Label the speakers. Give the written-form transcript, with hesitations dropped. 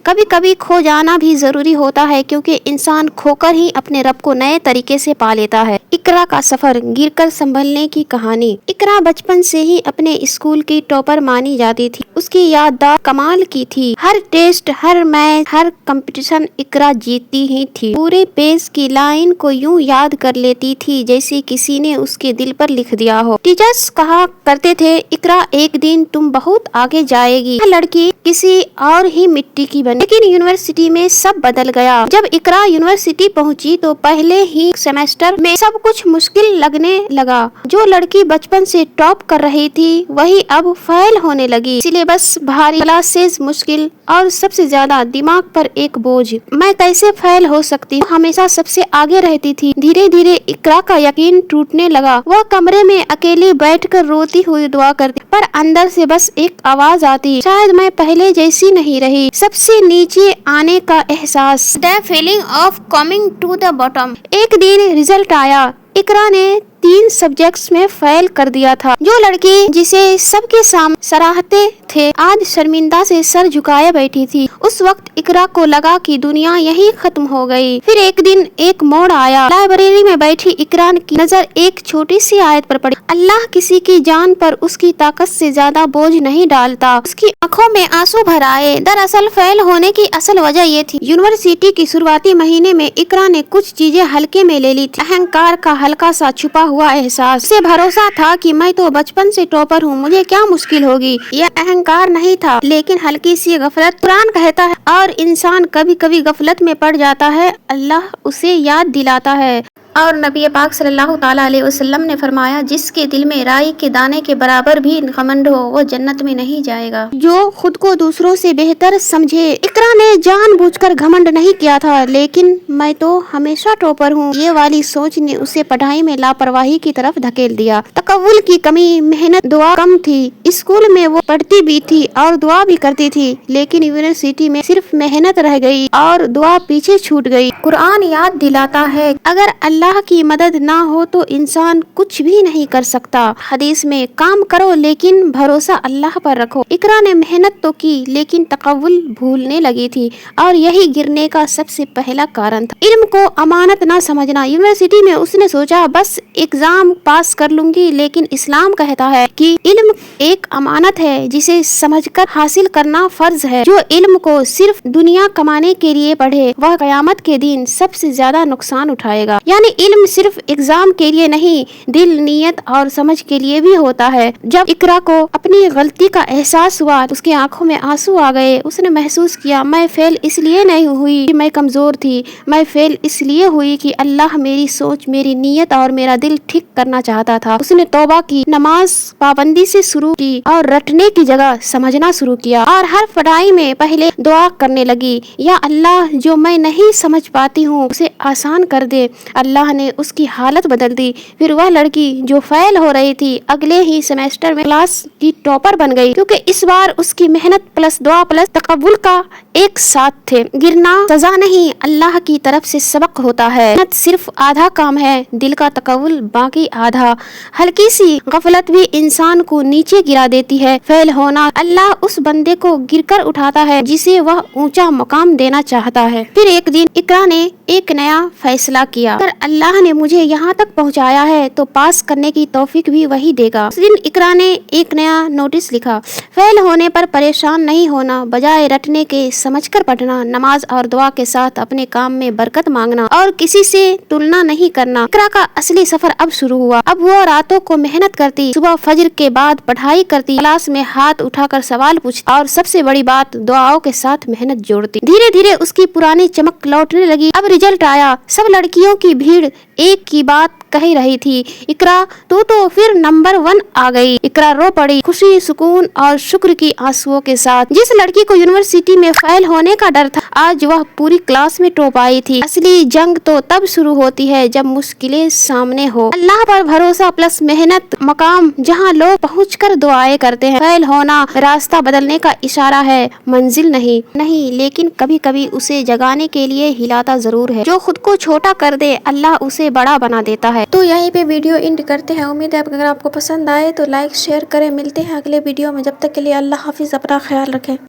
Speaker 1: کبھی کبھی کھو جانا بھی ضروری ہوتا ہے، کیونکہ انسان کھو کر ہی اپنے رب کو نئے طریقے سے پا لیتا ہے۔ اقرا کا سفر، گر کر سنبھلنے کی کہانی۔ اقرا بچپن سے ہی اپنے اسکول کی ٹاپر مانی جاتی تھی۔ اس کی یادداشت کمال کی تھی۔ ہر ٹیسٹ، ہر میچ، ہر کمپٹیشن اقرا جیتتی ہی تھی۔ پورے پیج کی لائن کو یوں یاد کر لیتی تھی جیسے کسی نے اس کے دل پر لکھ دیا ہو۔ ٹیچرز کہا کرتے تھے، اقرا ایک دن تم بہت آگے جائے گی، یہ لڑکی کسی اور ہی مٹی کی بنی۔ لیکن یونیورسٹی میں سب بدل گیا۔ جب اقرا یونیورسٹی پہنچی تو پہلے ہی سیمسٹر میں سب کچھ مشکل لگنے لگا۔ جو لڑکی بچپن سے ٹاپ کر رہی تھی وہی اب فیل ہونے لگی۔ سلیبس بھاری، کلاسز مشکل، اور سب سے زیادہ دماغ پر ایک بوجھ۔ میں کیسے فیل ہو سکتی ہوں؟ ہمیشہ سب سے آگے رہتی تھی۔ دھیرے دھیرے اقرا کا یقین ٹوٹنے لگا۔ وہ کمرے میں اکیلی بیٹھ کر روتی ہوئی دعا کرتی، پر اندر سے بس ایک آواز آتی، شاید میں پہلے جیسی نہیں رہی۔ سب سے نیچے آنے کا احساس، the feeling of coming to the bottom۔ ایک دن رزلٹ آیا۔ اقرا نے 3 سبجیکٹس میں فیل کر دیا تھا۔ جو لڑکی جسے سب کے سامنے سراہتے تھے آج شرمندہ سے سر جھکائے بیٹھی تھی۔ اس وقت اقرا کو لگا کہ دنیا یہی ختم ہو گئی۔ پھر ایک دن ایک موڑ آیا۔ لائبریری میں بیٹھی اقرا کی نظر ایک چھوٹی سی آیت پر پڑی، اللہ کسی کی جان پر اس کی طاقت سے زیادہ بوجھ نہیں ڈالتا۔ اس کی آنکھوں میں آنسو بھر آئے۔ دراصل فیل ہونے کی اصل وجہ یہ تھی، یونیورسٹی کی شروعاتی مہینے میں اقرا نے کچھ چیزیں ہلکے میں لے لی تھی۔ اہنکار کا ہلکا سا چھپا ہوا احساس، اسے بھروسہ تھا کہ میں تو بچپن سے ٹاپر ہوں، مجھے کیا مشکل ہوگی۔ یہ اہنکار نہیں تھا، لیکن ہلکی سی غفلت۔ قرآن کہتا ہے، اور انسان کبھی کبھی غفلت میں پڑ جاتا ہے، اللہ اسے یاد دلاتا ہے۔ اور نبی پاک صلی اللہ تعالیٰ علیہ وسلم نے فرمایا، جس کے دل میں رائی کے دانے کے برابر بھی گھمنڈ ہو وہ جنت میں نہیں جائے گا۔ جو خود کو دوسروں سے بہتر سمجھے۔ اقرا نے جان بوجھ کر گھمنڈ نہیں کیا تھا، لیکن میں تو ہمیشہ ٹاپر ہوں، یہ والی سوچ نے اسے پڑھائی میں لاپرواہی کی طرف دھکیل دیا۔ تقول کی کمی، محنت، دعا کم تھی۔ اسکول میں وہ پڑھتی بھی تھی اور دعا بھی کرتی تھی، لیکن یونیورسٹی میں صرف محنت رہ گئی اور دعا پیچھے چھوٹ گئی۔ قرآن یاد دلاتا ہے، اگر اللہ کی مدد نہ ہو تو انسان کچھ بھی نہیں کر سکتا۔ حدیث میں، کام کرو لیکن بھروسہ اللہ پر رکھو۔ اقرا نے محنت تو کی لیکن تقول بھولنے لگی تھی، اور یہی گرنے کا سب سے پہلا کارن تھا۔ علم کو امانت نہ سمجھنا۔ یونیورسٹی میں اس نے سوچا بس ایگزام پاس کر لوں گی، لیکن اسلام کہتا ہے کہ علم ایک امانت ہے جسے سمجھ کر حاصل کرنا فرض ہے۔ جو علم کو صرف دنیا کمانے کے لیے پڑھے وہ قیامت کے دن سب سے زیادہ نقصان اٹھائے گا۔ یعنی علم صرف ایگزام کے لیے نہیں، دل، نیت اور سمجھ کے لیے بھی ہوتا ہے۔ جب اقرا کو اپنی غلطی کا احساس ہوا اس کی آنکھوں میں آنسو آ گئے۔ اس نے محسوس کیا، میں فیل اس لیے نہیں ہوئی کہ میں کمزور تھی، میں فیل اس لیے ہوئی کہ اللہ میری سوچ، میری نیت اور میرا دل ٹھیک کرنا چاہتا تھا۔ اس نے توبہ کی، نماز پابندی سے شروع کی اور رٹنے کی جگہ سمجھنا شروع کیا، اور ہر پڑھائی میں پہلے دعا کرنے لگی، یا اللہ جو میں نہیں سمجھ پاتی ہوں اسے آسان کر دے۔ اللہ نے اس کی حالت بدل دی۔ پھر وہ لڑکی جو فیل ہو رہی تھی اگلے ہی سیمسٹر میں کلاس کی ٹاپر بن گئی، کیونکہ اس بار اس کی محنت پلس دعا پلس تقبل کا ایک ساتھ تھے۔ گرنا سزا نہیں، اللہ کی طرف سے سبق ہوتا ہے۔ محنت صرف آدھا کام ہے، دل کا تقبل باقی آدھا۔ ہلکی سی غفلت بھی انسان کو نیچے گرا دیتی ہے۔ فیل ہونا، اللہ اس بندے کو گر کر اٹھاتا ہے جسے وہ اونچا مقام دینا چاہتا ہے۔ پھر ایک دن اقرا نے ایک نیا فیصلہ کیا، اگر اللہ نے مجھے یہاں تک پہنچایا ہے تو پاس کرنے کی توفیق بھی وہی دے گا۔ اس دن اقرا نے ایک نیا نوٹس لکھا، فیل ہونے پر پریشان نہیں ہونا، بجائے رٹنے کے سمجھ کر پڑھنا، نماز اور دعا کے ساتھ اپنے کام میں برکت مانگنا، اور کسی سے تلنا نہیں کرنا۔ اقرا کا اصلی سفر اب شروع ہوا۔ اب وہ راتوں کو محنت کرتی، صبح فجر کے بعد پڑھائی کرتی، کلاس میں ہاتھ اٹھا کر سوال پوچھتی، اور سب سے بڑی بات دعاؤں کے ساتھ محنت جوڑتی۔ دھیرے دھیرے اس کی پرانی چمک لوٹنے لگی۔ اب رزلٹ آیا، سب لڑکیوں کی بھیڑ ایک ہی بات کہہ رہی تھی، اقرا تو پھر نمبر 1 آ گئی۔ اقرا رو پڑی، خوشی، سکون اور شکر کی آنسوؤں کے ساتھ۔ جس لڑکی کو یونیورسٹی میں فیل ہونے کا ڈر تھا آج وہ پوری کلاس میں ٹاپ آئی تھی۔ اصلی جنگ تو تب شروع ہوتی ہے جب مشکلیں سامنے ہو۔ اللہ پر بھروسہ پلس محنت، مقام جہاں لوگ پہنچ کر دعائیں کرتے ہیں۔ فیل ہونا راستہ بدلنے کا اشارہ ہے، منزل نہیں، لیکن کبھی کبھی اسے جگانے کے لیے ہلاتا ضرور ہے۔ جو خود کو چھوٹا کر دے اللہ اسے بڑا بنا دیتا ہے۔ تو یہیں پہ ویڈیو اینڈ کرتے ہیں۔ امید ہے اگر آپ کو پسند آئے تو لائک شیئر کریں۔ ملتے ہیں اگلے ویڈیو میں، جب تک کے لیے اللہ حافظ، اپنا خیال رکھیں۔